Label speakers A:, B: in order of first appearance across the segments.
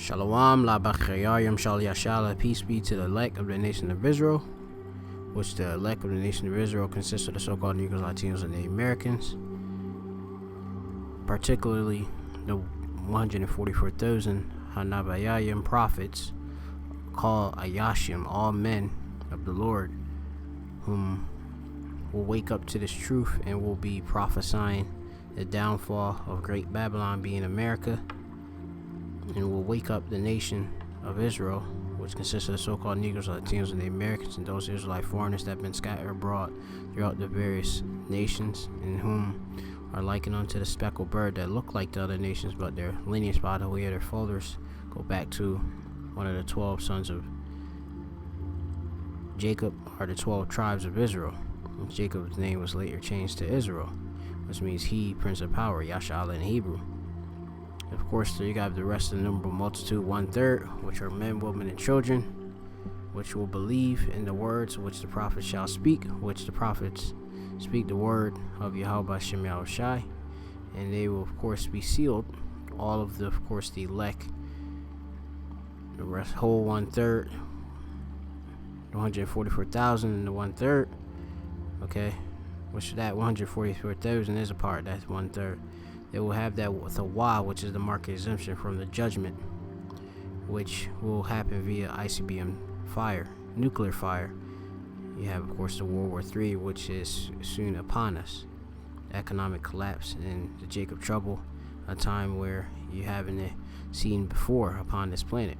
A: Shalom, la bachayayim shal yashala, peace be to the elect of the nation of Israel, which the elect of the nation of Israel consists of the so-called Negroes, Latinos, and Native Americans, particularly the 144,000 Hanabayayim prophets, called Ayashim, all men of the Lord, whom will wake up to this truth and will be prophesying the downfall of Great Babylon being America, and will wake up the nation of Israel, which consists of the so-called Negroes, Latinos, and the Americans, and those Israelite foreigners that have been scattered abroad throughout the various nations, and whom are likened unto the speckled bird that look like the other nations, but their lineage, by the way of their fathers, go back to one of the 12 sons of Jacob, or the 12 tribes of Israel. And Jacob's name was later changed to Israel, which means he, Prince of Power, Yashala in Hebrew. Of course, you got the rest of the innumerable multitude, 1/3, which are men, women, and children, which will believe in the words which the prophets shall speak, which the prophets speak the word of Yahweh Shem Yahushai, and they will, of course, be sealed. All of the, of course, the elect, the rest, whole 1/3, 144,000, and the 1/3, okay, which that 144,000 is a part, that's 1/3. They will have that with a Y, which is the mark of exemption from the judgment, which will happen via ICBM fire, nuclear fire. You have, of course, the World War III, which is soon upon us. Economic collapse and the Jacob trouble, a time where you haven't seen before upon this planet.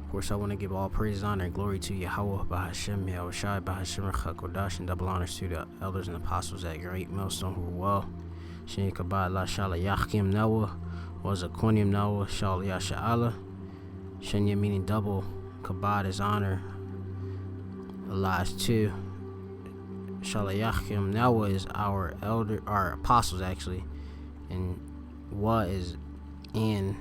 A: Of course, I want to give all praise, honor, and glory to Yahweh, Bahashem, Yahushai, Bahashem, Chakodash, and double honors to the elders and apostles at Great Millstone who were well. Shen Kabad La Shala Yachkim Nawa, was a Konim Nawa, Shal Yasha'ala. Shenya meaning double, Kabad is honor, Allah is two. Shalayachim Nawa is our elder, our apostles actually, and Wa is in.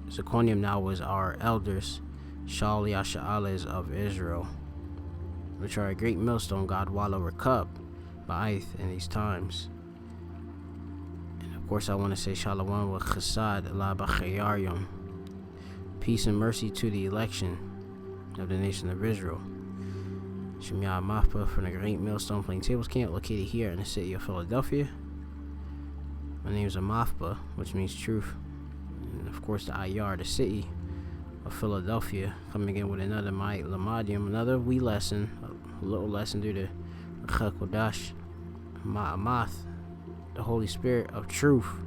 A: Zechonium now is our elders. Shal Yasha'ala is of Israel, which are a great millstone, God Walla Rekub, Ba'ith in these times. And of course, I want to say Shalom wa Chesed la B'chayaryum, peace and mercy to the election of the nation of Israel. Shemya Mafpa from the Great Millstone Plaintables Camp, located here in the city of Philadelphia. My name is Amafpa, which means truth. And of course, the Ayar, the city of Philadelphia, coming in with another Ma'at Lamadium, another wee lesson, a little lesson due to Chakodash Ma'amath, the Holy Spirit of truth.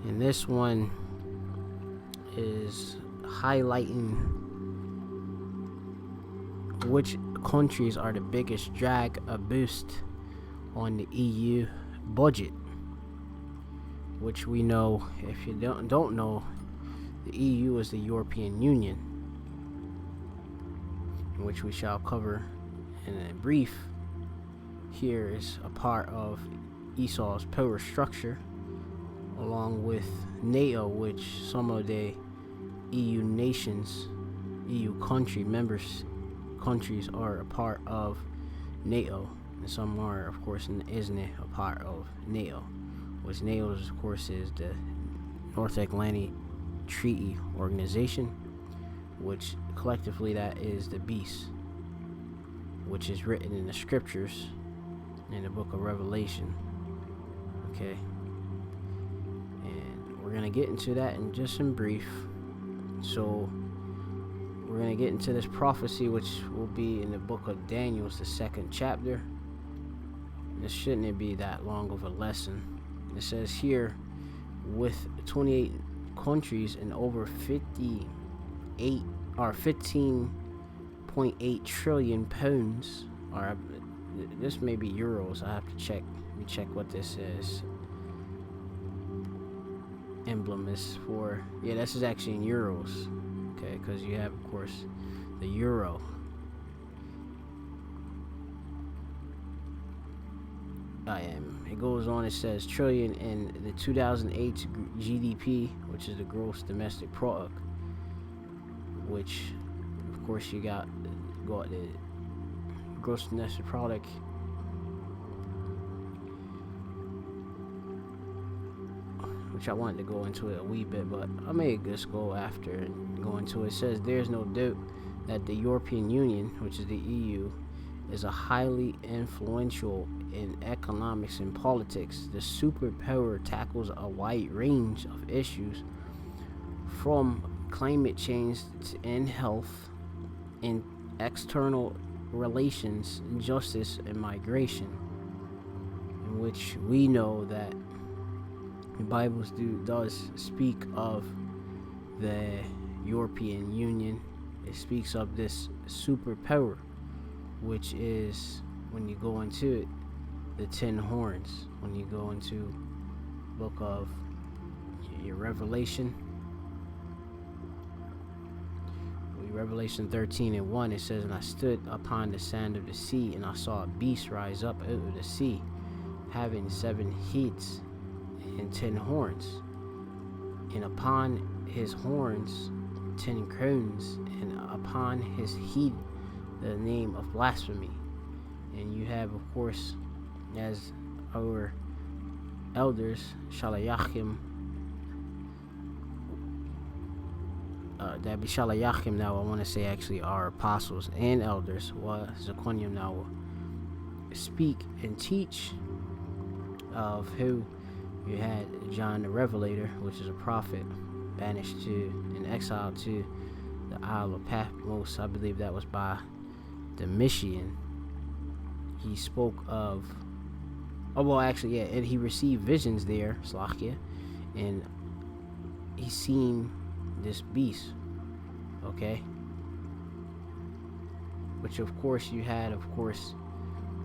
A: And this one is highlighting which countries are the biggest drag or boost on the EU budget, which we know, if you don't know, the EU is the European Union, which we shall cover in a brief. Here is a part of Esau's power structure, along with NATO, which some of the EU nations, EU countries are a part of NATO, and some are, of course, isn't it, a part of NATO, which NATO, of course, is the North Atlantic Treaty Organization, which collectively that is the beast, which is written in the scriptures in the book of Revelation. Okay, and we're gonna get into that in just in brief. So we're gonna get into this prophecy, which will be in the book of Daniel, the 2nd chapter. This shouldn't be that long of a lesson. It says here, with 28 countries and over 15.8 trillion pounds, or this may be euros. I have to check. Let me check what this is. Emblem is for. Yeah, this is actually in euros. Okay, because you have, of course, the euro. It goes on, it says trillion in the 2008 GDP, which is the gross domestic product, which, of course, you got the gross domestic product, which I wanted to go into it a wee bit, but I may just go after and go into it. It says, there's no doubt that the European Union, which is the EU, is a highly influential in economics and politics. The superpower tackles a wide range of issues from climate change and health and external relations, justice, and migration, in which we know that the Bible does speak of the European Union. It speaks of this superpower, which is, when you go into it, the 10 horns. When you go into book of your Revelation 13:1, it says, and I stood upon the sand of the sea, and I saw a beast rise up out of the sea, having 7 heads and 10 horns, and upon his horns 10 crowns, and upon his head the name of blasphemy. And you have, of course, as our elders, Shalayachim, that be Shalayachim now, I want to say actually our apostles and elders, Zechariah now will speak and teach of who you had John the Revelator, which is a prophet, banished to and exiled to the Isle of Patmos. I believe that was by Domitian. He spoke of, and he received visions there, Slakia, and he seen this beast, okay, which of course you had, of course,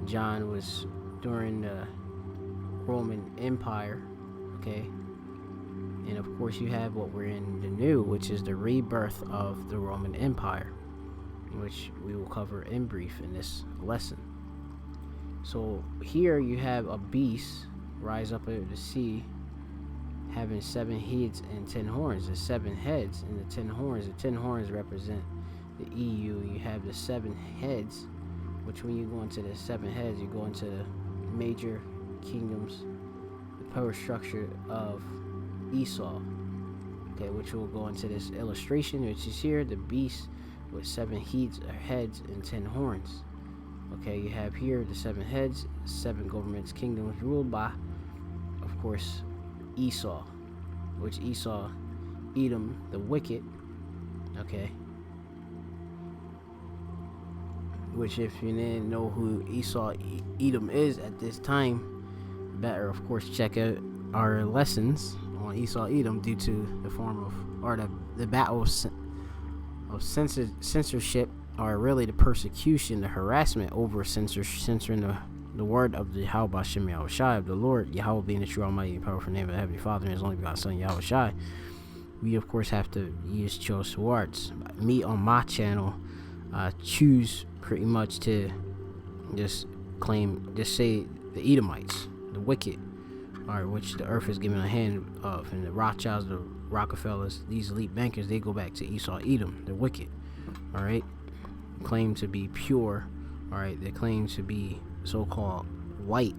A: John was during the Roman Empire, okay, and of course you have what we're in the new, which is the rebirth of the Roman Empire, which we will cover in brief in this lesson. So here you have a beast rise up out of the sea, having 7 heads and 10 horns. The 7 heads and the 10 horns. The 10 horns represent the EU. You have the 7 heads, which when you go into the 7 heads, you go into the major kingdoms, the power structure of Esau. Okay, which will go into this illustration, which is here, the beast with 7 heads and 10 horns. Okay, you have here the 7 heads, 7 governments, kingdoms ruled by, of course, Esau, which Esau, Edom, the wicked, okay, which if you didn't know who Esau, Edom is at this time, better of course check out our lessons on Esau, Edom, due to the form of, or the battle of censorship, or really the persecution, the harassment over censoring the word of the Yahweh Shem Yahweh Shai, of the Lord Yahweh being the true almighty and powerful name of the Heavenly Father and his only begotten Son Yahweh Shai. We of course have to use choice words. Me on my channel, choose pretty much to just say the Edomites, the wicked, or which the earth is given a hand of, and the Rothschilds, the Rockefellers, these elite bankers, they go back to Esau, Edom, the wicked. All right, claim to be pure. All right, they claim to be so-called white,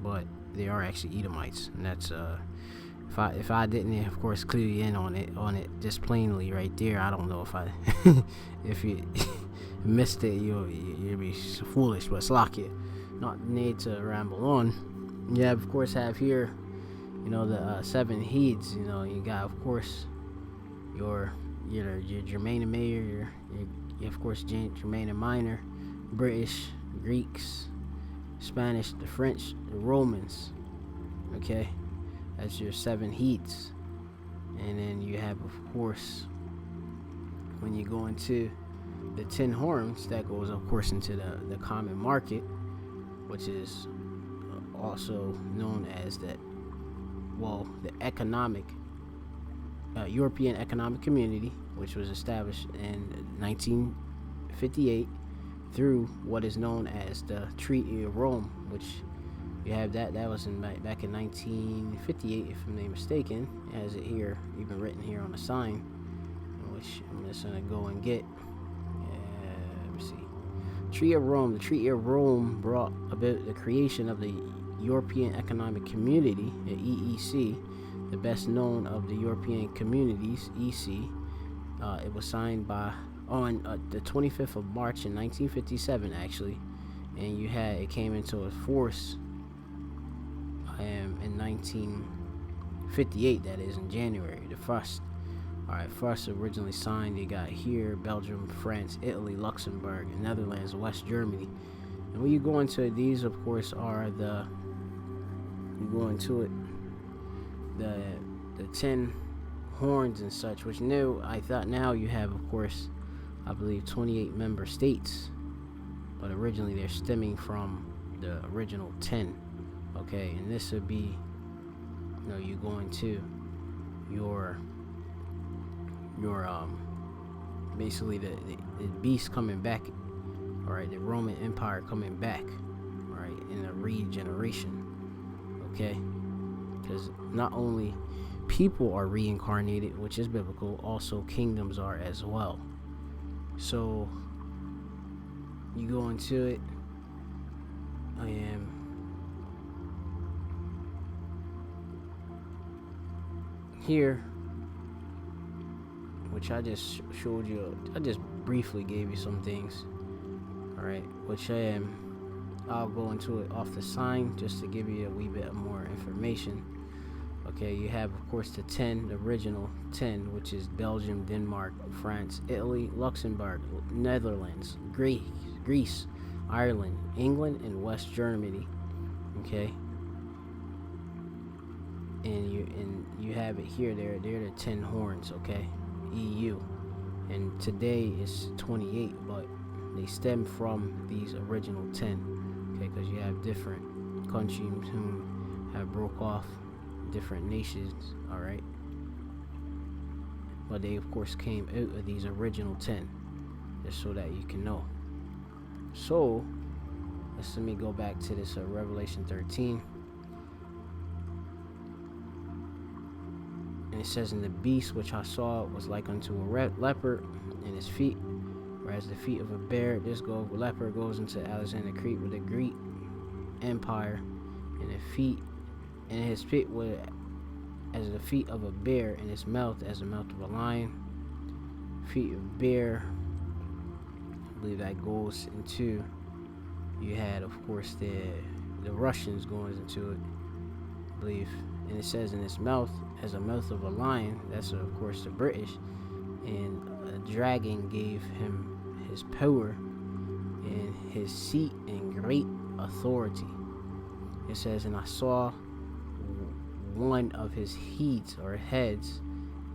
A: but they are actually Edomites, and that's if I didn't of course clue you in on it just plainly right there, I don't know if I if you missed it, you'll be foolish, but slack it, not need to ramble on. Yeah, of course have here, the 7 heads. You got of course your Germanian Major, your of course Germanian Minor, British, Greeks, Spanish, the French, the Romans. Okay, that's your 7 heats. And then you have, of course, when you go into the 10 horns, that goes of course into the common market, which is also known as the economic European Economic Community, which was established in 1958 through what is known as the Treaty of Rome, which you have that was back in 1958, if I'm not mistaken, as it here, even written here on the sign, which I'm just gonna go and get. Let me see. Treaty of Rome. The Treaty of Rome brought about the creation of the European Economic Community, the EEC, the best known of the European communities, EC. It was signed on the 25th of March in 1957, actually, and it came into force in 1958. That is in January the 1st. All right, first originally signed. They got here: Belgium, France, Italy, Luxembourg, Netherlands, West Germany. And when you go into these, of course, are the 10 horns and such, which I thought now you have, of course, I believe 28 member states, but originally they're stemming from the original 10. Okay, and this would be, you go into your basically the beast coming back, all right, the Roman Empire coming back, all right, in a regeneration. Okay, because not only people are reincarnated, which is biblical, also kingdoms are as well. So you go into it. I am here, which I just showed you. I just briefly gave you some things, all right, which I'll go into it off the sign just to give you a wee bit more information. Okay, you have, of course, the original 10, which is Belgium, Denmark, France, Italy, Luxembourg, Netherlands, Greece, Ireland, England, and West Germany. Okay, and you have it here. They're the 10 horns. Okay, EU, and today is 28, but they stem from these original 10. Okay, because you have different countries who have broke off, different nations, all right, but they of course came out of these original 10, just so that you can know. So let me go back to this Revelation 13, and it says, "And the beast which I saw was like unto a leopard, and his feet whereas the feet of a bear." This leopard goes into Alexander Crete with the Greek Empire, and his feet were as the feet of a bear, and his mouth as the mouth of a lion. Feet of bear, I believe that goes into, you had, of course, the Russians going into it, I believe, and it says in his mouth as a mouth of a lion. That's of course the British, and a dragon gave him his power and his seat and great authority. It says, "And I saw one of his heads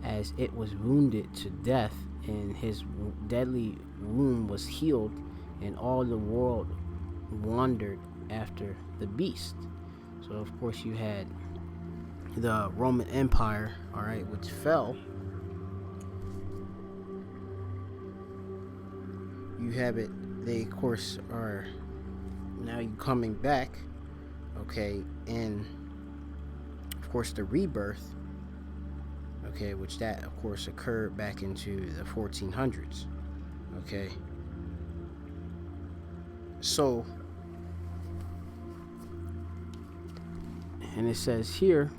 A: as it was wounded to death, and his deadly wound was healed, and all the world wandered after the beast." So of course you had the Roman Empire, all right, which fell. You have it, they of course are now you coming back, okay, and of course the rebirth, okay, which that of course occurred back into the 1400s, okay. So, and it says here,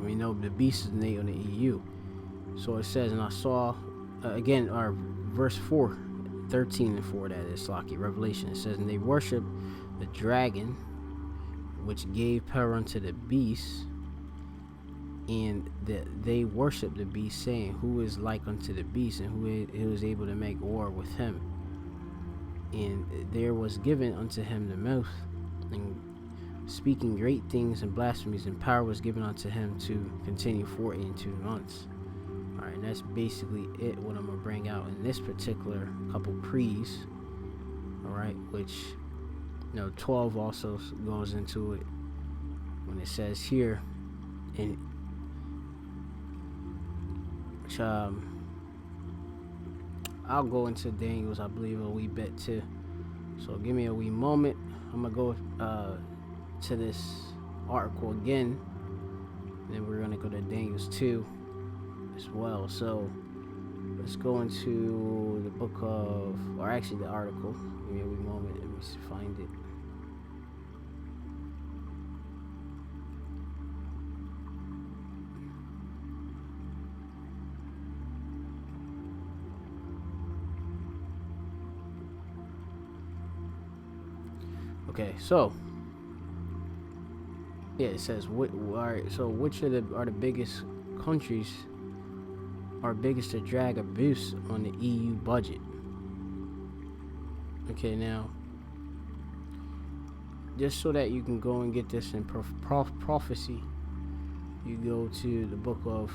A: we know the beast is named on the EU. So it says, "And I saw," again, our verse 4, 13 and 4, that is Slocky, Revelation. It says, "And they worshiped the dragon, which gave power unto the beast, and they worshiped the beast, saying, Who is like unto the beast, and who is able to make war with him? And there was given unto him the mouth, and speaking great things and blasphemies, and power was given unto him to continue 42 months." All right, and that's basically it, what I'm going to bring out in this particular couple pre's, all right, which, 12 also goes into it when it says here, and which, I'll go into Daniel's, I believe, a wee bit too. So give me a wee moment. I'm going to go to this article again, and then we're going to go to Daniel's 2 as well. So let's go into the book of, or actually the article. Give me a wee moment. Let me find it. Okay, so yeah, it says so which are the biggest countries are biggest to drag abuse on the EU budget? Okay, now just so that you can go and get this in prophecy, you go to the book of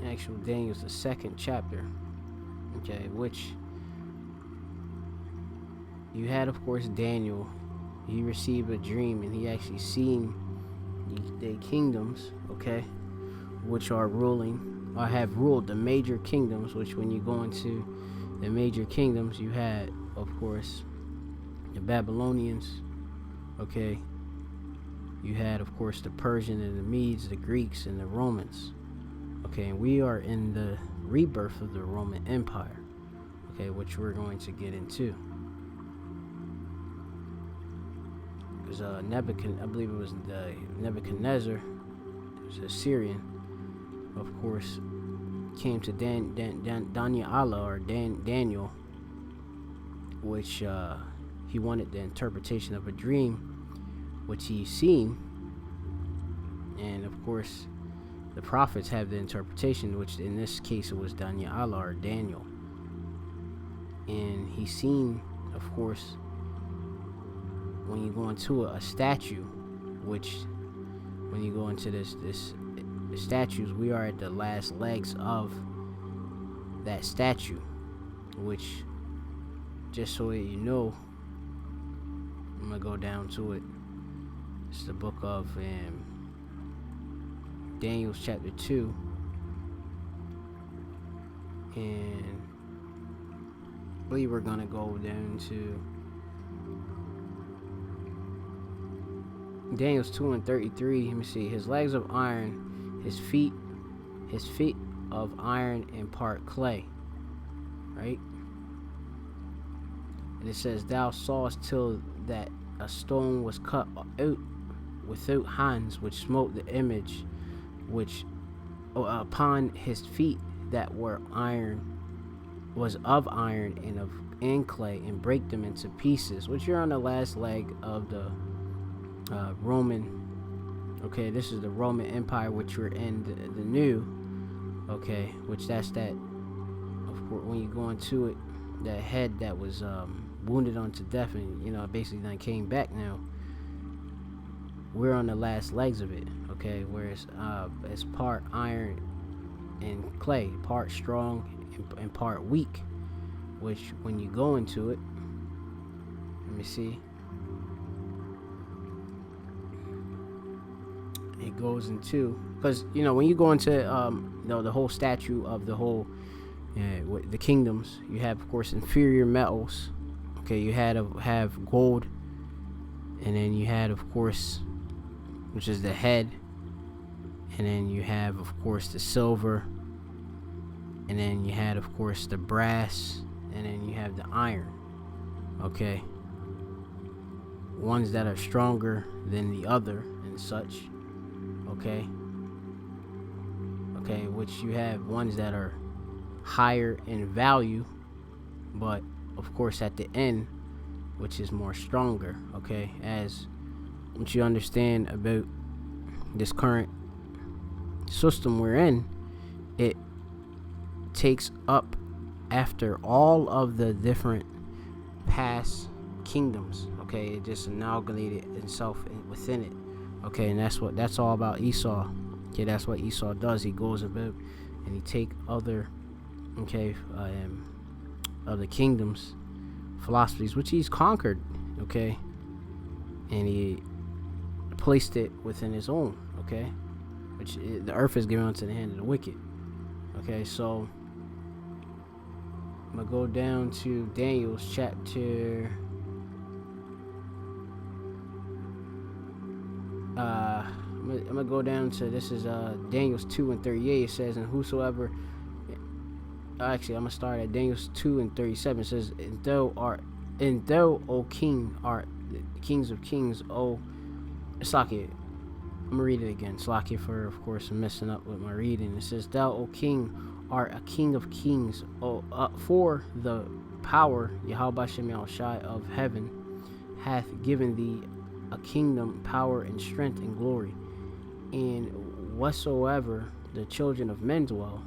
A: actual Daniel's, the 2nd chapter. Okay, which you had, of course, Daniel. He received a dream, and he actually seen the kingdoms, okay, which are ruling or have ruled the major kingdoms. Which, when you go into the major kingdoms, you had, of course, the Babylonians, okay. You had, of course, the Persian and the Medes, the Greeks and the Romans, okay. And we are in the rebirth of the Roman Empire, okay, which we're going to get into. Because I believe it was Nebuchadnezzar, it was a Syrian, of course, came to Daniel, which he wanted the interpretation of a dream which he seen, and of course the prophets have the interpretation, which in this case it was Daniel, and he seen, of course, when you go into a statue, which when you go into this statues, we are at the last legs of that statue, which, just so that you know, I'm gonna go down to it. It's the book of Daniel chapter 2, and I believe we're gonna go down to Daniel's 2 and 33. Let me see. His legs of iron, his feet of iron and part clay. Right? And it says, thou sawest till that a stone was cut out without hands, which smote the image, which upon his feet that were iron, was of iron and clay, and break them into pieces. Which you're on the last leg of the Roman. Okay, this is the Roman Empire, which we're in the new. Okay, which that's that. Of course, when you go into it, that head that was wounded unto death, and basically then came back. Now we're on the last legs of it. Okay, where it's part iron and clay, part strong and part weak. Which when you go into it, let me see. It goes into, because when you go into the whole statue of the whole the kingdoms, you have, of course, inferior metals. Okay, you have gold, and then you had, of course, which is the head, and then you have, of course, the silver, and then you had, of course, the brass, and then you have the iron. Okay, ones that are stronger than the other and such. Okay, which you have ones that are higher in value, but of course at the end, which is more stronger. Okay, as what you understand about this current system we're in, it takes up after all of the different past kingdoms. Okay, it just amalgamated itself within it. Okay, and that's all about Esau. Okay, that's what Esau does. He goes about and he take other other kingdoms, philosophies, which he's conquered, okay, and he placed it within his own, okay, which the earth is given unto the hand of the wicked. Okay, so I'm gonna go down to Daniel's chapter I'm gonna go down to, this is Daniel's 2 and 38. It says, and whosoever, actually I'm gonna start at Daniel's 2 and 37. It says, and thou, O king, art the kings of kings, O Slakia. I'm gonna read it again. Slakia for, of course, messing up with my reading. It says, thou, O king, art a king of kings, for the power Yahweh Shem Shai of heaven hath given thee a kingdom, power, and strength, and glory. And whatsoever the children of men dwell,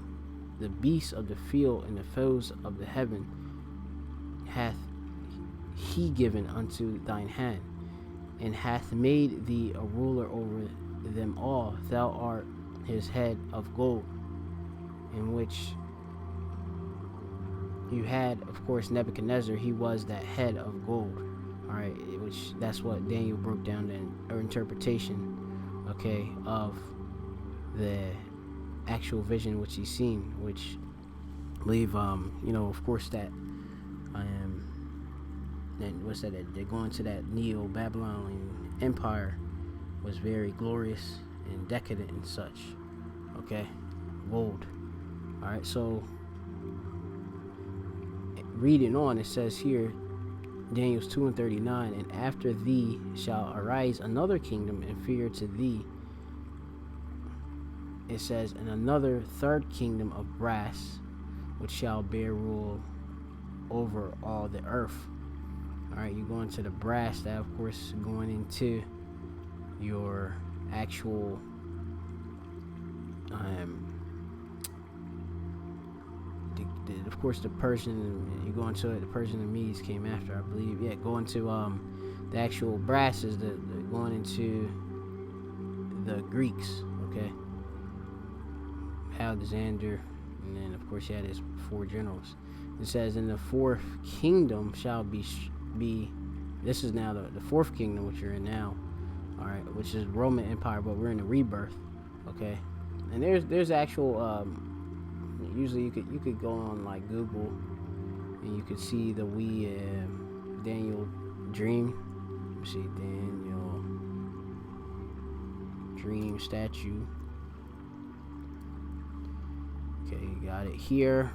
A: the beasts of the field and the foes of the heaven, hath he given unto thine hand, and hath made thee a ruler over them all. Thou art his head of gold, in which you had, of course, Nebuchadnezzar. He was that head of gold. All right, which that's what Daniel broke down in or interpretation, okay, of the actual vision which he's seen, which I believe, of course, that then what's that? They're going to that Neo-Babylonian empire was very glorious and decadent and such. Okay, gold. All right, so reading on, it says here, Daniel 2:39, and after thee shall arise another kingdom inferior to thee. It says, and another third kingdom of brass, which shall bear rule over all the earth. All right, you go into the brass, that of course going into your actual of course the Persian, you go into it, the Persian and Medes came after, I believe. Yeah, go into the actual brass is the going into the Greeks, okay? Alexander, and then of course he had his 4 generals. It says, in the 4th kingdom shall be this is now the 4th kingdom which you're in now, all right, which is Roman Empire, but we're in the rebirth, okay? And there's actual usually you could go on like Google and you could see the Daniel dream. Let me see, Daniel dream statue. Okay, you got it here.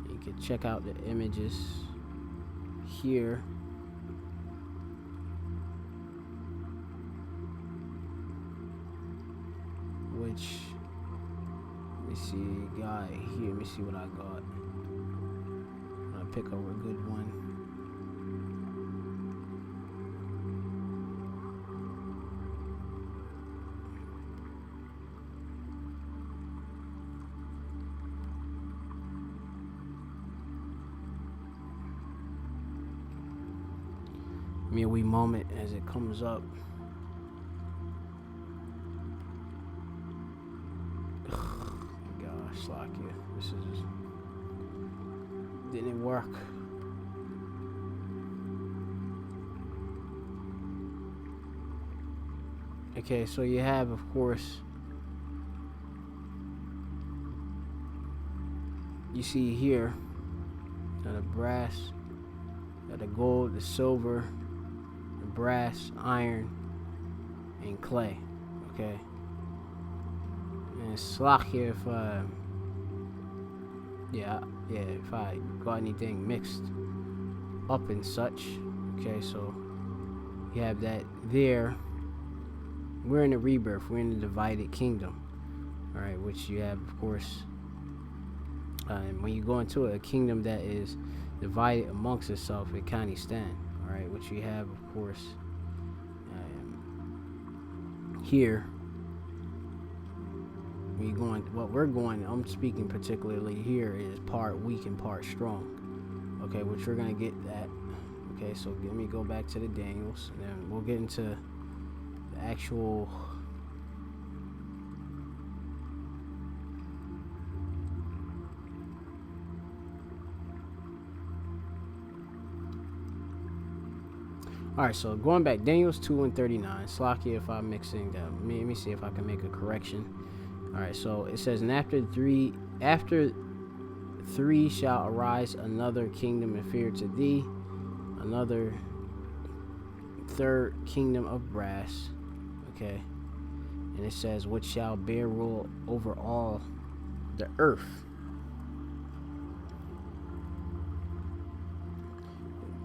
A: You can check out the images here. Which, let me see, got here. Let me see what I got. I'll pick up a good one. Give me a wee moment as it comes up. Slovakia. This didn't work. Okay, so you have, of course, you see here the brass, the gold, the silver, the brass, iron, and clay. Okay, and Slovakia, if if I got anything mixed up and such. Okay, so you have that there. We're in the rebirth. We're in the divided kingdom. All right, which you have, of course, when you go into a kingdom that is divided amongst itself, it can't stand. All right, which you have, of course, here. When you're going, what we're going, I'm speaking particularly here, is part weak and part strong. Okay, which we're gonna get that. Okay, so let me go back to the Daniels, and then we'll get into the actual. Alright, so going back, Daniel's 2:39. Slovakia, if I'm mixing that. Let me see if I can make a correction. Alright, so it says, and after three shall arise another kingdom inferior to thee, another third kingdom of brass. Okay, and it says, which shall bear rule over all the earth.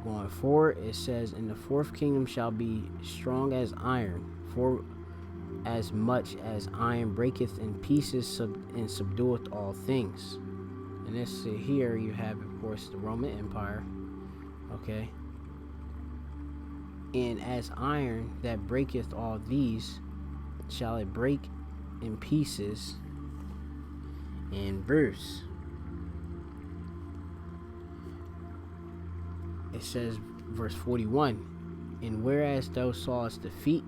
A: Going forward, it says, and the 4th kingdom shall be strong as iron, for as much as iron breaketh in pieces and subdueth all things. And this here you have, of course, the Roman Empire. Okay, And as iron that breaketh all these, shall it break in pieces and burst. It says, verse 41, and whereas thou sawest the feet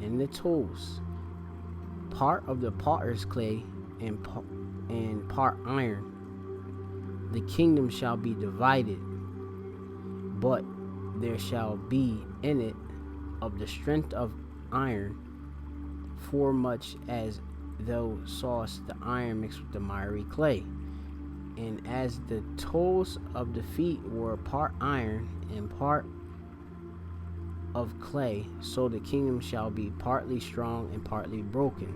A: and the toes, part of the potter's clay and part iron, the kingdom shall be divided, but there shall be in it of the strength of iron, for much as thou sawest the iron mixed with the miry clay. And as the toes of the feet were part iron and part of clay, so the kingdom shall be partly strong and partly broken.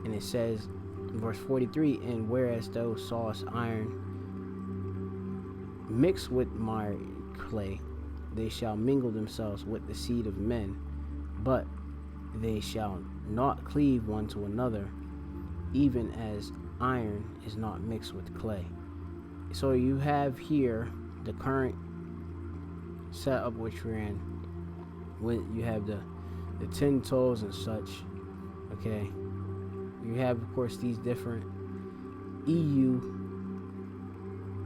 A: And it says, verse 43, and whereas thou sawest iron mixed with miry clay, they shall mingle themselves with the seed of men, but they shall not cleave one to another, even as iron is not mixed with clay. So you have here the current setup which we're in. When you have the 10 toes and such, okay, you have of course these different EU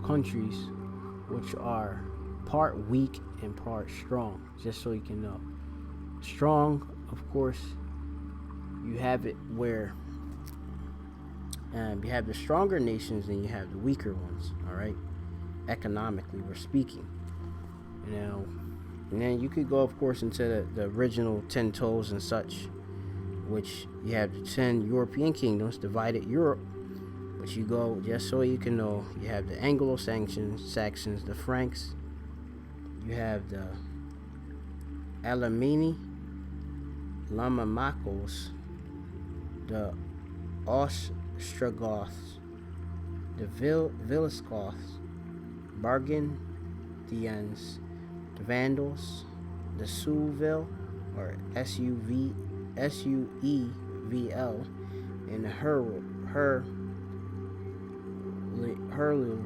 A: countries which are part weak and part strong, just so you can know. Strong, of course, you have it where you have the stronger nations and you have the weaker ones, all right, economically we're speaking. And then you could go, of course, into the original 10 toes and such, which you have the 10 European kingdoms, divided Europe. But you go, just so you can know, you have the Anglo-Saxons, the Franks, you have the Alemanni, Lamamacos, the Ostrogoths, the Visigoths, Burgundians, the Vandals, the Suevil, or Suevl, and the Hurlu,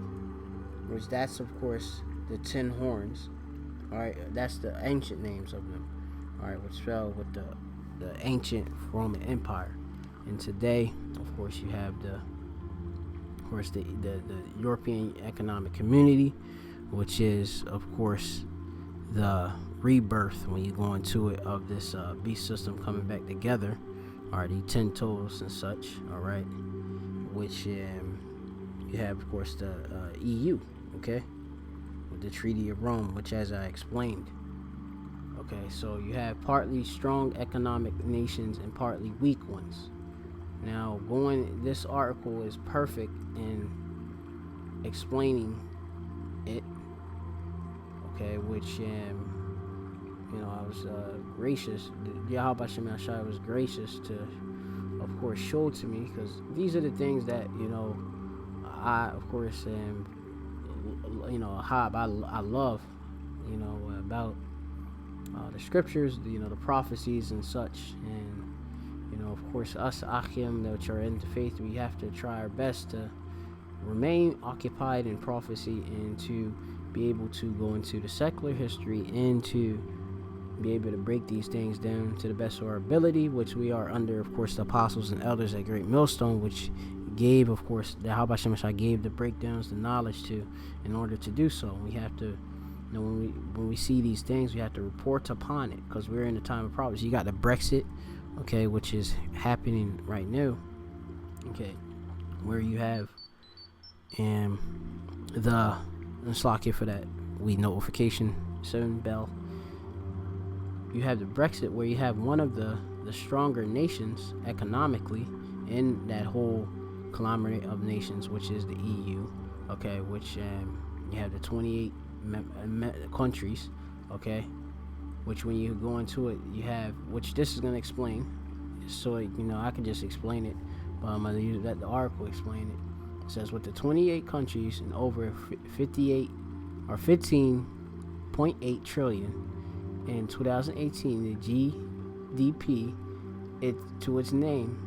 A: which that's of course the 10 horns. All right, that's the ancient names of them. All right, which fell with the ancient Roman Empire. And today, of course, you have the European Economic Community, which is of course the rebirth, when you go into it, of this beast system coming back together. All right, the 10 toes and such. All right, which you have, of course, the EU, okay, with the Treaty of Rome, which, as I explained, okay, so you have partly strong economic nations and partly weak ones. Now, this article is perfect in explaining it, okay, which I was gracious. Yahweh Shem Yahshua was gracious to, of course, show to me, because these are the things that I, of course, I love, about the scriptures, the prophecies and such. And of course, us Achim that are into faith, we have to try our best to remain occupied in prophecy and to be able to go into the secular history and to be able to break these things down to the best of our ability, which we are under, of course, the apostles and elders at Great Millstone, which gave, of course, the Habashemashai gave the breakdowns, the knowledge to, in order to do so. We have to, when we see these things, we have to report upon it, because we're in a time of prophecy. You got the Brexit, okay, which is happening right now, okay, where you have the slack here for that notification soon bell. You have the Brexit, where you have one of the stronger nations economically in that whole conglomerate of nations, which is the EU, okay, which you have the 28 countries, okay, which when you go into it, you have, which this is going to explain, so I can just explain it, but I'm going to use that the article explain it. It says, with the 28 countries and over 58 or 15.8 trillion in 2018, the GDP, to its name,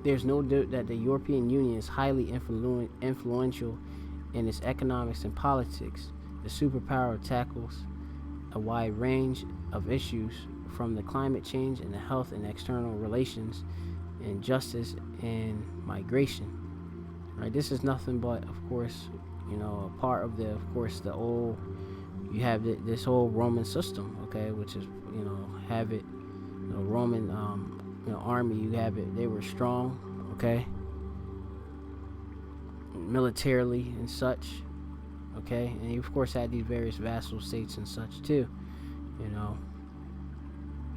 A: there's no doubt that the European Union is highly influential in its economics and politics. The superpower tackles a wide range of issues from the climate change and the health and external relations and justice and migration. Right, this is nothing but, of course, a part of the old. You have this whole Roman system, okay, which is have it, Roman army. You have it. They were strong, okay, militarily and such, okay, and you of course had these various vassal states and such too,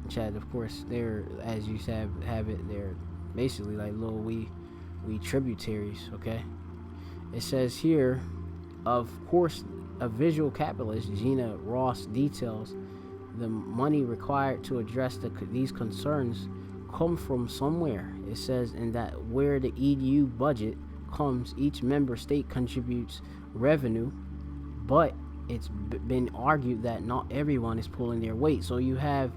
A: which had, of course, they're, as you have it, they're basically like little we tributaries, okay. It says here, of course, a visual capitalist, Gina Ross, details the money required to address these concerns come from somewhere. It says, in that where the EU budget comes, each member state contributes revenue, but it's been argued that not everyone is pulling their weight. So you have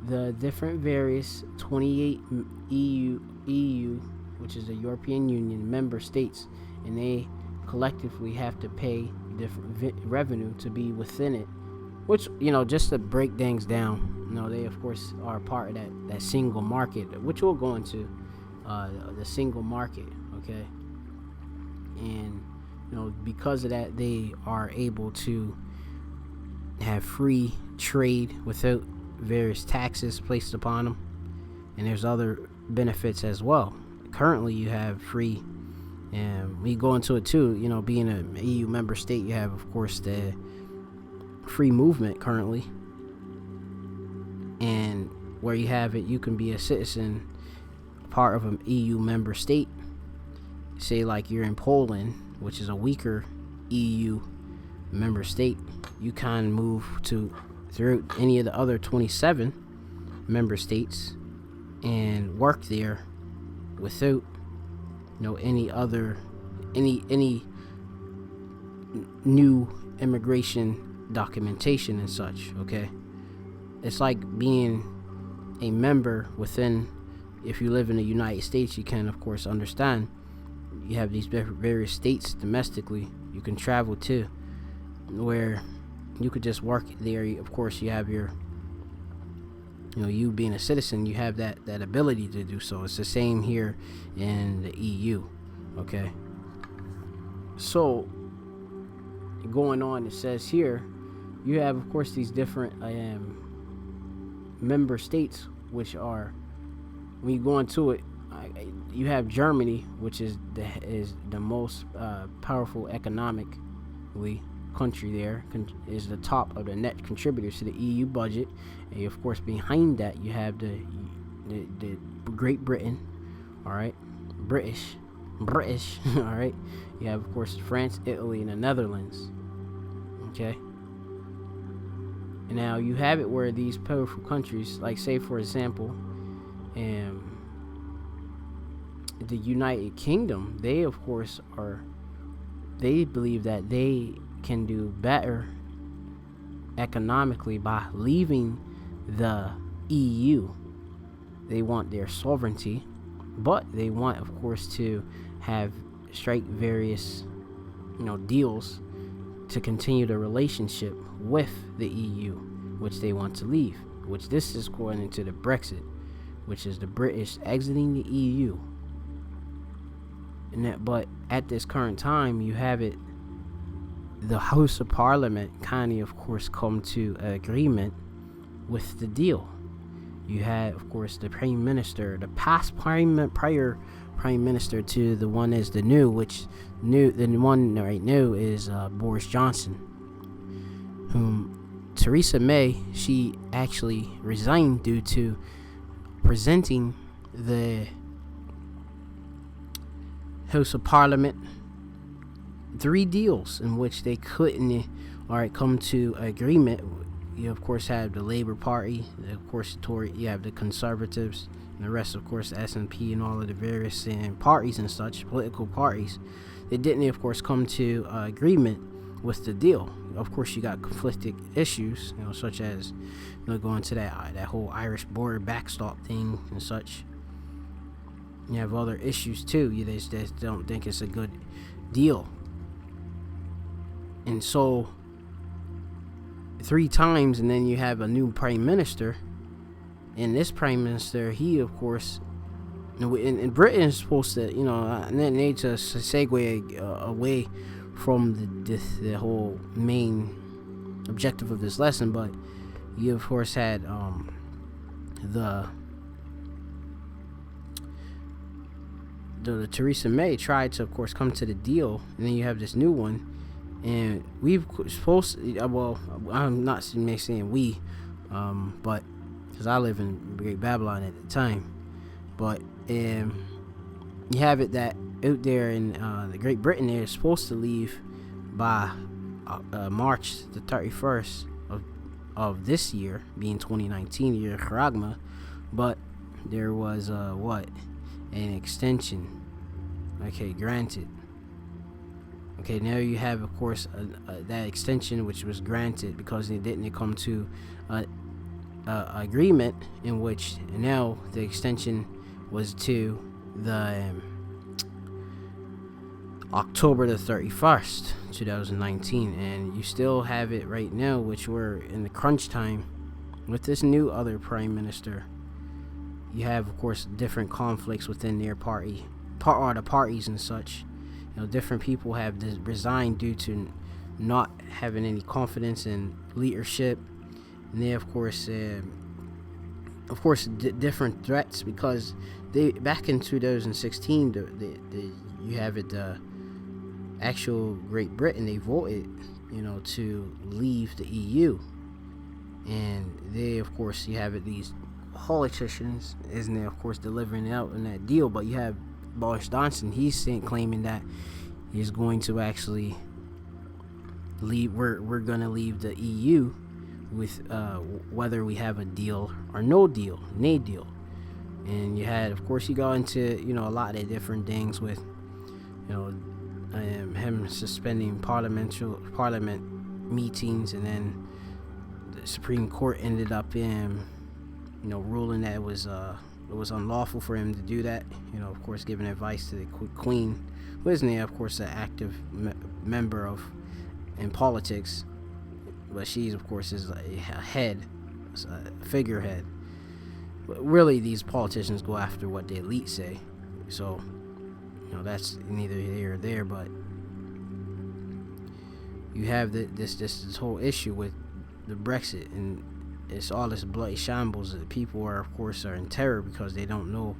A: the different various 28 EU, which is the European Union member states, and they collectively have to pay different revenue to be within it, which, just to break things down, they of course are part of that single market, which we'll go into, the single market, okay. And because of that, they are able to have free trade without various taxes placed upon them, and there's other benefits as well. Currently you have free, and we go into it too, being an EU member state, you have, of course, the free movement currently, and where you have it, you can be a citizen, part of an EU member state. Say like you're in Poland, which is a weaker EU member state, you can move through any of the other 27 member states and work there without any new immigration documentation and such, okay. It's like being a member within, if you live in the United States, you can of course understand, you have these various states domestically you can travel to, where you could just work there. Of course, you have your, you being a citizen, you have that ability to do so. It's the same here in the EU, okay. So going on, it says here, you have, of course, these different member states, which are, when you go into it, you have Germany, which is the most powerful economically country there, is the top of the net contributors to the EU budget. And of course, behind that, you have the Great Britain, all right, British, all right. You have, of course, France, Italy, and the Netherlands, okay. And now you have it where these powerful countries, like say for example, the United Kingdom, they of course they believe that they can do better economically by leaving the EU. They want their sovereignty, but they want, of course, to strike various deals to continue the relationship with the EU, which they want to leave, which this is going into the Brexit, which is the British exiting the EU. But at this current time, you have it, the House of Parliament kind of course, come to an agreement with the deal. You had, of course, the Prime Minister, the past prior Prime Minister to the one is the new, the one right now is Boris Johnson, whom Theresa May, she actually resigned due to presenting the House of Parliament 3 deals in which they couldn't come to agreement. You of course have the Labour Party, of course the Tory, you have the Conservatives, and the rest, of course, the SNP and all of the various parties and such, political parties. They didn't, of course, come to agreement with the deal. Of course, you got conflicting issues, such as going to that whole Irish border backstop thing and such. You have other issues too. They just don't think it's a good deal. And so 3 times, and then you have a new prime minister. And this prime minister, he of course, in Britain is supposed to, and then they just segue away from the whole main objective of this lesson. But you of course had the Theresa May tried to of course come to the deal, and then you have this new one, and we've supposed well, I'm not saying we, but because I live in Great Babylon at the time, but you have it that out there in the Great Britain, they're supposed to leave by March the 31st of this year, being 2019, year Charagma, but there was an extension, granted. Okay, now you have of course that extension which was granted because they didn't come to agreement, in which now the extension was to the October the 31st 2019, and you still have it right now, which we're in the crunch time with this new other prime minister. You have of course different conflicts within their party, or the parties and such. Different people have resigned due to not having any confidence in leadership, and they of course different threats, because they back in 2016 you have it actual Great Britain, they voted to leave the EU, and they of course you have it these politicians isn't there of course delivering out in that deal. But you have Boris Johnson, he's claiming that he's going to actually leave. We're gonna leave the EU with whether we have a deal or no deal, nay deal. And you had of course you go into a lot of different things with him suspending parliament meetings, and then the Supreme Court ended up in ruling that it was unlawful for him to do that. Of course, giving advice to the Queen, who isn't there, of course, an active member of in politics, but she's of course is a figurehead. But really, these politicians go after what the elite say, so that's neither here or there. But you have this whole issue with the Brexit, and it's all this bloody shambles that people are in terror because they don't know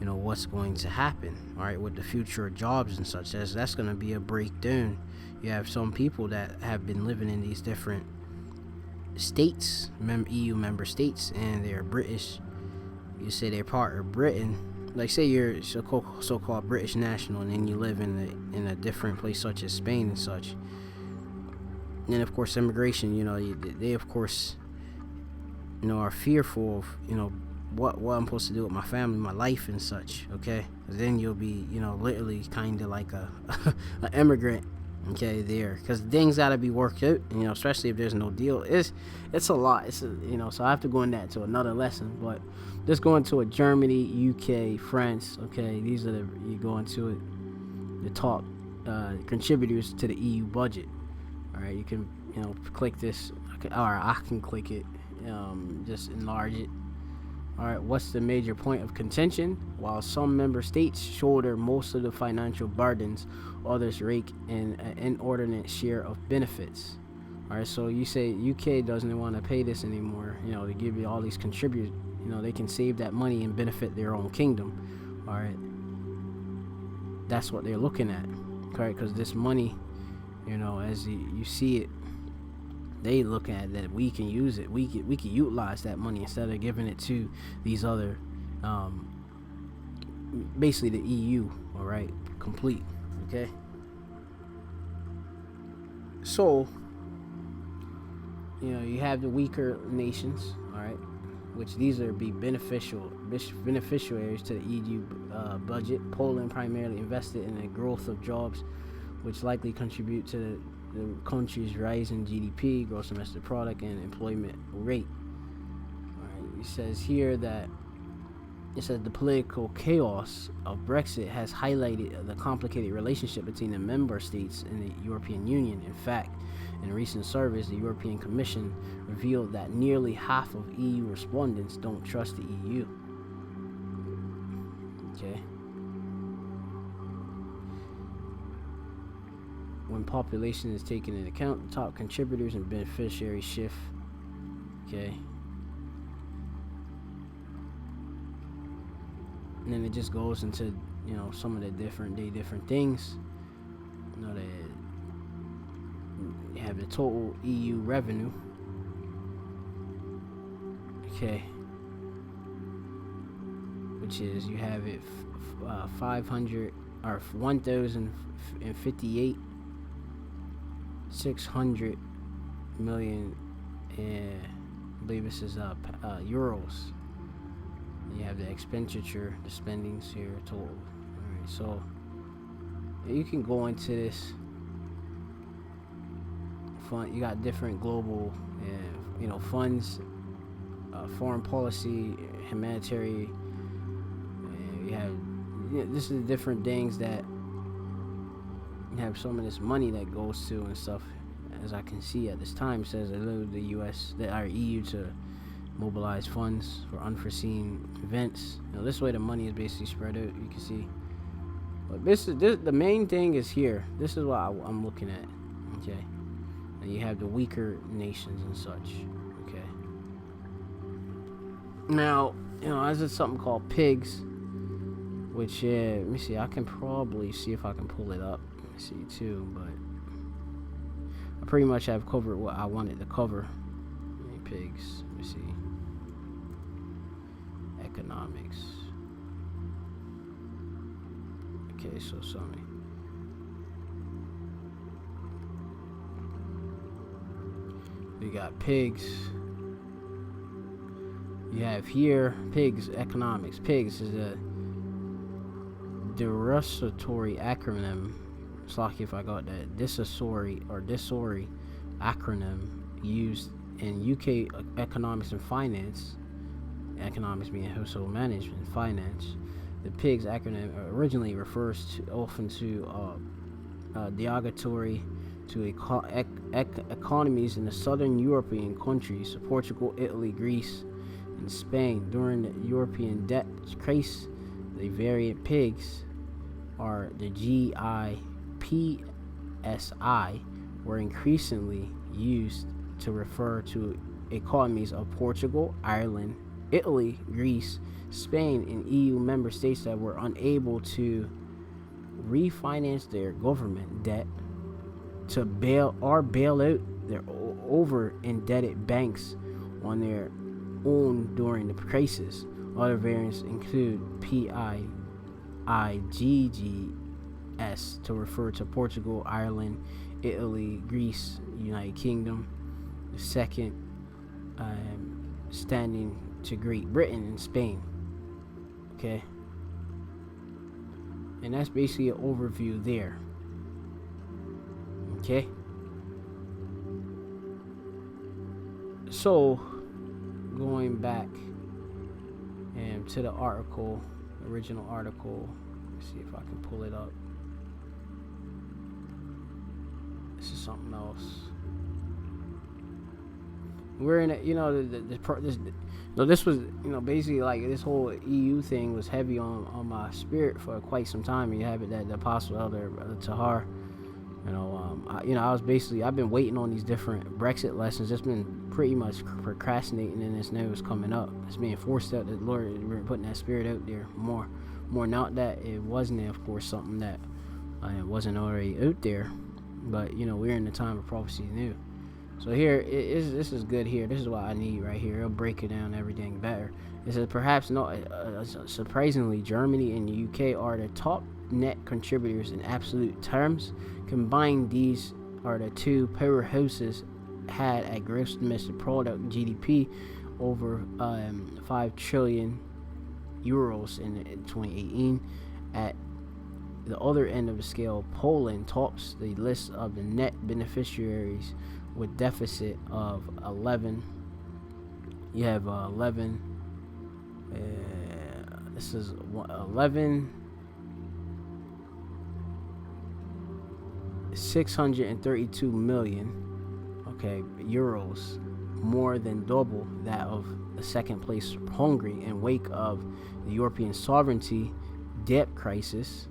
A: what's going to happen, all right, with the future of jobs and such. That's going to be a breakdown. You have some people that have been living in these different states, EU member states, and they're British. You say they're part of Britain, like say you're so-called British national, and then you live in a different place such as Spain and such. And then of course immigration, they of course are fearful of what I'm supposed to do with my family, my life and such. Okay, then you'll be literally kind of like a an immigrant, okay, there, because things got to be worked out, especially if there's no deal. It's a lot. So I have to go in that to another lesson. But just going to Germany, UK, France, okay, these are you go into it, the top contributors to the EU budget. All right, you can click this, I can click it, just enlarge it. All right, what's the major point of contention? While some member states shoulder most of the financial burdens, others rake in an inordinate share of benefits. All right, so you say UK doesn't want to pay this anymore, to give you all these contributors, they can save that money and benefit their own kingdom. All right, that's what they're looking at, okay, because this money, as you see it, they look at that we can use it, we can utilize that money instead of giving it to these other basically the EU. All right, complete. Okay, so you have the weaker nations, all right, which these are beneficiaries to the EU budget. Poland primarily invested in the growth of jobs, which likely contribute to the country's rising GDP, gross domestic product, and employment rate. All right, it says here that the political chaos of Brexit has highlighted the complicated relationship between the member states and the European Union. In fact, In a recent surveys, the European Commission revealed that nearly half of EU respondents don't trust the EU. Okay. When population is taken into account, the top contributors and beneficiaries shift. Okay. And then it just goes into, some of the different things. They have the total EU revenue. Okay. Which is, you have it 500 or 1,058 600 million, I believe this is euros. You have the expenditure, the spendings here total. Alright, so you can go into this fund. You got different global, funds, foreign policy, humanitarian. You have, this is different things that you have some of this money that goes to and stuff. As I can see at this time, it says allowed the U.S. Our EU to mobilize funds for unforeseen events. This way the money is basically spread out. You can see, but this the main thing is here. This is what I'm looking at. Okay, and you have the weaker nations and such. Okay. Now, as it's something called pigs, which let me see. I can probably see if I can pull it up. Let me see too, but I pretty much have covered what I wanted to cover. Pigs. Let me see. Economics. Okay, so sorry. We got pigs. You have here pigs economics. Pigs is a derogatory acronym. Slocky if I got that. Dissory acronym used in UK economics and finance. Economics being household management, finance. The PIGS acronym originally refers often to derogatory to economies in the southern European countries, Portugal, Italy, Greece, and Spain. During the European debt crisis, the variant PIGS are the GIPSI were increasingly used to refer to economies of Portugal, Ireland, Italy, Greece, Spain, and EU member states that were unable to refinance their government debt to bail out their over-indebted banks on their own during the crisis. Other variants include PIGGS to refer to Portugal, Ireland, Italy, Greece, United Kingdom. The second standing to Great Britain and Spain. Okay, and that's basically an overview there. Okay, so going back to the article, original article. Let's see if I can pull it up. This is something else. We're in a, this was, basically like this whole EU thing was heavy on my spirit for quite some time. And you have it that the Apostle Elder Tahar, I've been waiting on these different Brexit lessons. It's been pretty much procrastinating, and this news coming up. It's being forced out. The Lord is putting that spirit out there more. Not that it wasn't, of course, something that wasn't already out there, but we're in the time of prophecy new. So here, this is good here. This is what I need right here. It'll break it down everything better. It says, perhaps not surprisingly, Germany and the UK are the top net contributors in absolute terms. Combined, these are the two powerhouses had a gross domestic product (GDP) over 5 trillion euros in 2018. At the other end of the scale, Poland tops the list of the net beneficiaries with deficit of 11. You have 11. This is 11. 632 million okay, euros, more than double that of the second place Hungary in wake of the European sovereignty debt crisis.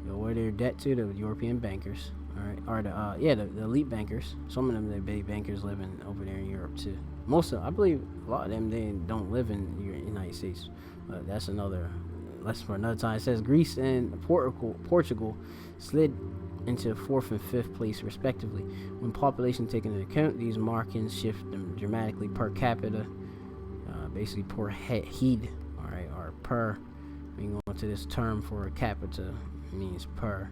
A: Where their debt to the European bankers, all right, or the elite bankers. Some of them, the big bankers, living over there in Europe too. Most of, I believe, a lot of them, they don't live in the United States. But that's another lesson for another time. It says Greece and Portugal slid into fourth and fifth place respectively. When population taken into account, these markings shift them dramatically per capita, basically per head, all right, or per. We go into this term for capita, means per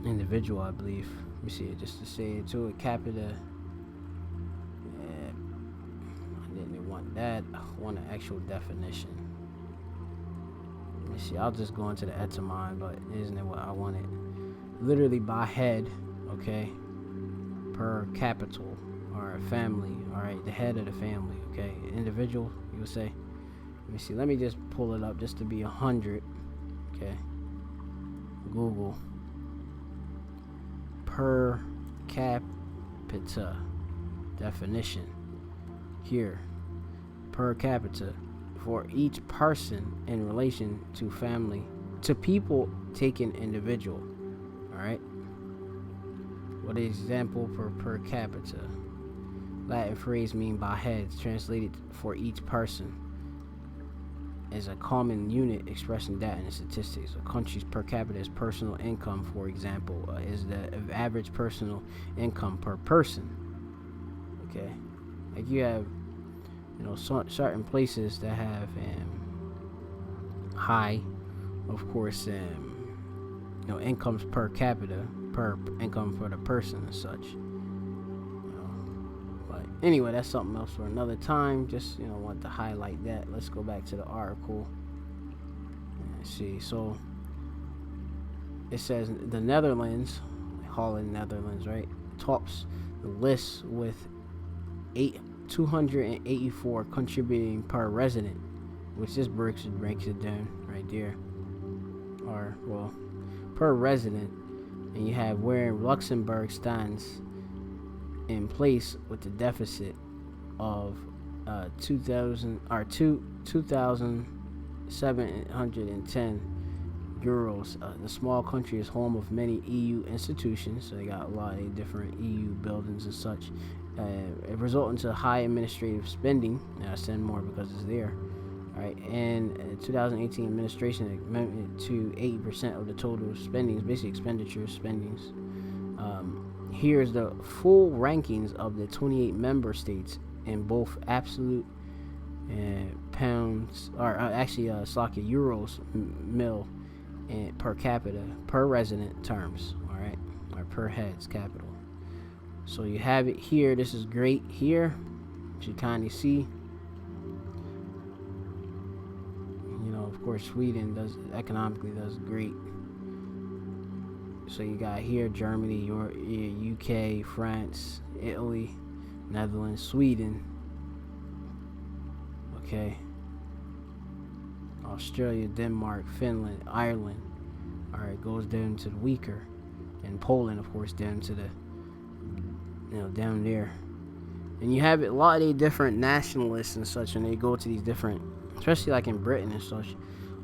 A: individual, I believe. Let me see it just to say it to it. Capita. I didn't want that. I want an actual definition. Let me see. I'll just go into the etymon, but isn't it what I wanted? Literally by head, okay, per capital, or family. All right, the head of the family. Okay, individual. You would say. Let me see. Let me just pull it up just to be 100. Okay. Google. Per capita definition. Here. Per capita for each person in relation to family, to people taken individual. All right. What example for per capita? Latin phrase mean by heads, translated for each person, is a common unit expressing data and statistics. A country's per capita is personal income, for example, is the average personal income per person. Okay, like you have, certain places that have high, of course, incomes per capita, per income for the person and such. Anyway, that's something else for another time. Just, want to highlight that. Let's go back to the article. Let's see. So, it says the Netherlands, Holland, Netherlands, right, tops the list with 284 contributing per resident, which just breaks it down right there. Or, well, per resident. And you have where Luxembourg stands in place with the deficit of 2,710 euros. The small country is home of many EU institutions, so they got a lot of different EU buildings and such. It results into high administrative spending. Now I send more because it's there. All right, and 2018 administration amounted to 80% of the total spendings, basically expenditures, spendings. Here's the full rankings of the 28 member states in both absolute pounds, or euros, mil, and per capita, per resident terms, all right, or per heads capital. So you have it here. This is great here. You kind of see. Of course, Sweden economically does great. So you got here Germany, UK, France, Italy, Netherlands, Sweden. Okay. Australia, Denmark, Finland, Ireland. All right, goes down to the weaker, and Poland, of course, down to the, down there. And you have a lot of the different nationalists and such, and they go to these different, especially like in Britain and such.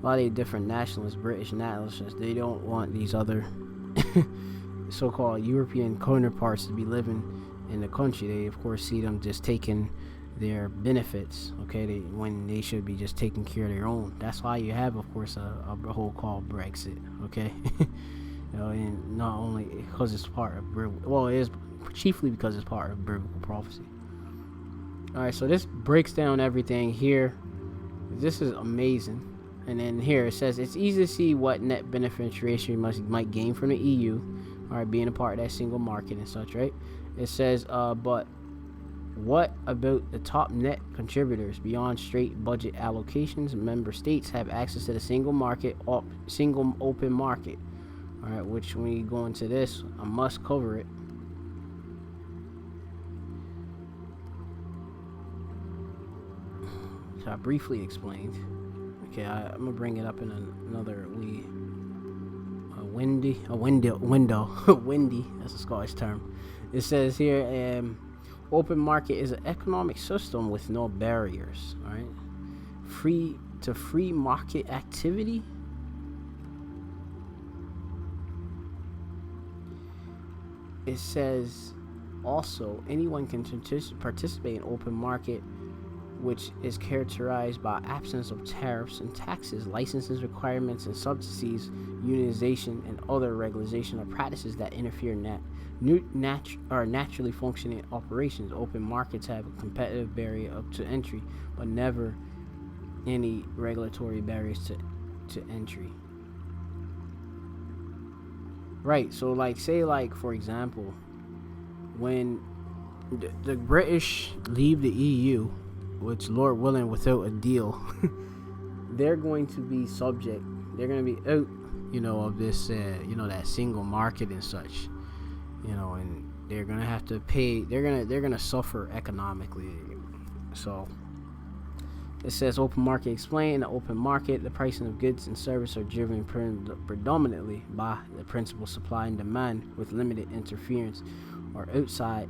A: A lot of the different nationalists, British nationalists, they don't want these other so-called European counterparts to be living in the country. They, of course, see them just taking their benefits, okay, when they should be just taking care of their own. That's why you have, of course, a whole called Brexit, okay. And not only because it's part of it is chiefly because it's part of biblical prophecy. All right, so this breaks down everything here. This is amazing. And then here it says it's easy to see what net beneficiation might gain from the EU, all right, being a part of that single market and such, right? It says, but what about the top net contributors beyond straight budget allocations? Member states have access to the single open market, all right, which when you go into this, I must cover it. So I briefly explained. Okay, I'm gonna bring it up in another window, windy. That's a Scottish term. It says here, open market is an economic system with no barriers. All right, free market activity. It says also anyone can participate in open market, which is characterized by absence of tariffs and taxes, licenses, requirements, and subsidies, unionization, and other regulations or practices that interfere naturally functioning operations. Open markets have a competitive barrier up to entry, but never any regulatory barriers to entry. Right, so like say like for example, when the British leave the EU, which Lord willing without a deal, they're going to be subject, they're going to be out, of this, that single market and such, and they're going to have to pay, they're going to suffer economically. So it says open market explained. In the open market, the pricing of goods and services are driven predominantly by the principle supply and demand, with limited interference or outside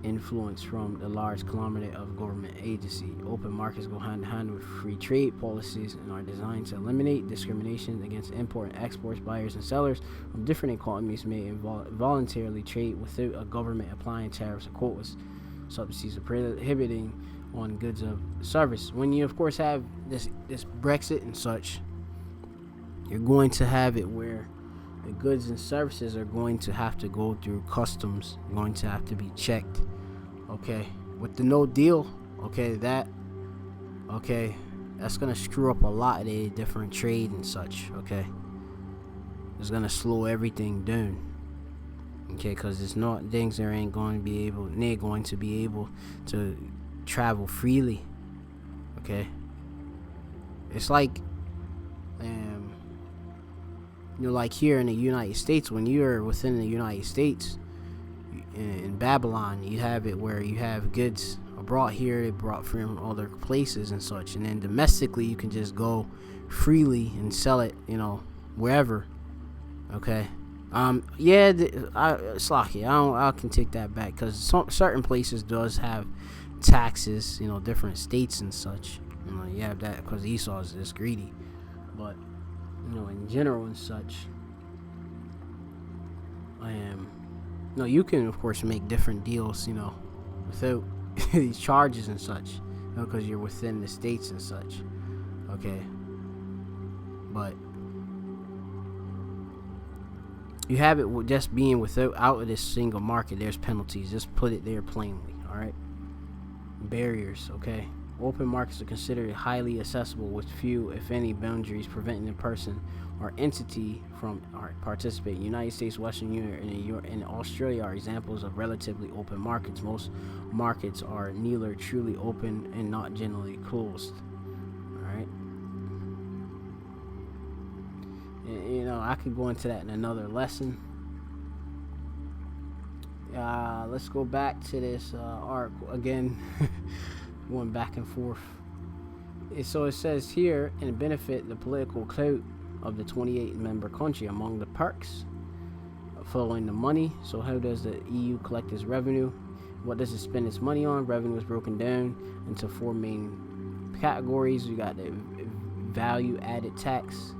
A: influence from the large conglomerate of government agency. Open markets go hand in hand with free trade policies and are designed to eliminate discrimination against import and exports. Buyers and sellers of different economies may voluntarily trade without a government applying tariffs or quotas, subsidies, or prohibiting on goods of service. When you of course have this Brexit and such, you're going to have it where the goods and services are going to have to go through customs, going to have to be checked. Okay, with the no deal, that's gonna screw up a lot of the different trade and such. Okay, it's gonna slow everything down. Okay, because it's not things that ain't going to be able, they're going to be able to travel freely. Okay, it's like like here in the United States, when you're within the United States, in Babylon, you have it where you have goods brought here, they brought from other places and such, and then domestically you can just go freely and sell it, wherever. Okay, Slocky, I can take that back, because certain places does have taxes, different states and such. You have that because Esau is just greedy, but in general and such, you can of course make different deals, without these charges and such, because you're within the states and such. Okay, but you have it with just being without out of this single market. There's penalties. Just put it there plainly. All right. Barriers. Okay. Open markets are considered highly accessible, with few, if any, boundaries preventing a person or entity from participating. United States, Western Union, and Australia are examples of relatively open markets. Most markets are neither truly open and not generally closed. All right. And, I could go into that in another lesson. Let's go back to this article again. Going back and forth. So it says here, and benefit the political clout of the 28 member country. Among the perks following the money. So how does the EU collect its revenue? What does it spend its money on? Revenue is broken down into four main categories. You got the value added tax,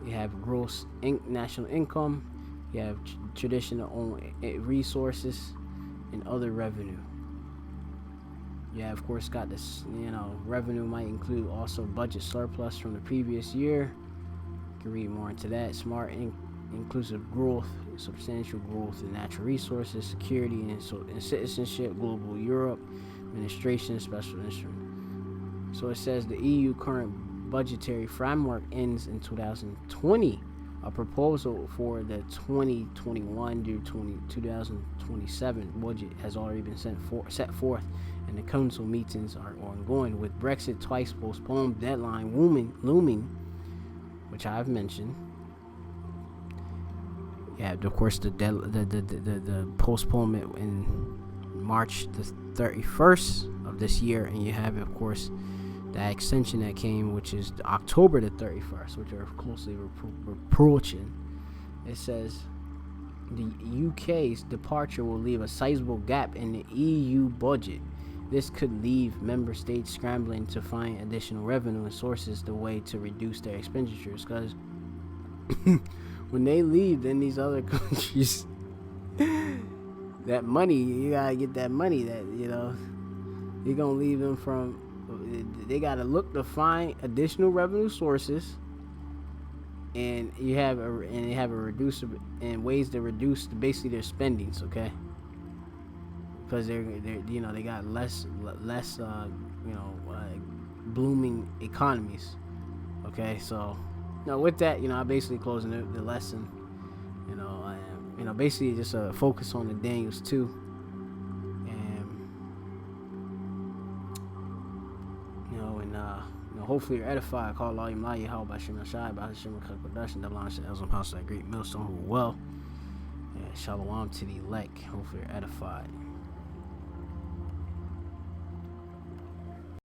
A: you have gross national income, you have traditional own resources, and other revenue. Yeah, of course, got this, revenue might include also budget surplus from the previous year. You can read more into that. Smart inclusive growth, substantial growth in natural resources, security and citizenship, global Europe, administration, special instrument. So it says the EU current budgetary framework ends in 2020. A proposal for the 2021 to 2027 budget has already been set forth, and the council meetings are ongoing. With Brexit twice postponed, deadline looming, which I've mentioned. Yeah, of course, the postponement in March the 31st of this year, and you have, of course, the extension that came, which is October the 31st, which are closely approaching. it says the UK's departure will leave a sizable gap in the EU budget. This could leave member states scrambling to find additional revenue and sources the way to reduce their expenditures. Because when they leave, then these other countries, that money, you gotta get that money that, you're gonna leave them from. They gotta look to find additional revenue sources, and they have a reduce and ways to reduce basically their spendings, okay? Because they're they got less blooming economies, okay? So with that, I'm basically closing the lesson. Basically just focus on the Daniels 2, and hopefully you're edified. Call all your Maya, how about Shimon Shai, about Shimon Production, the launch of Elson House, that great millstone who well. Yeah, shalom to the elect. Hopefully you're edified.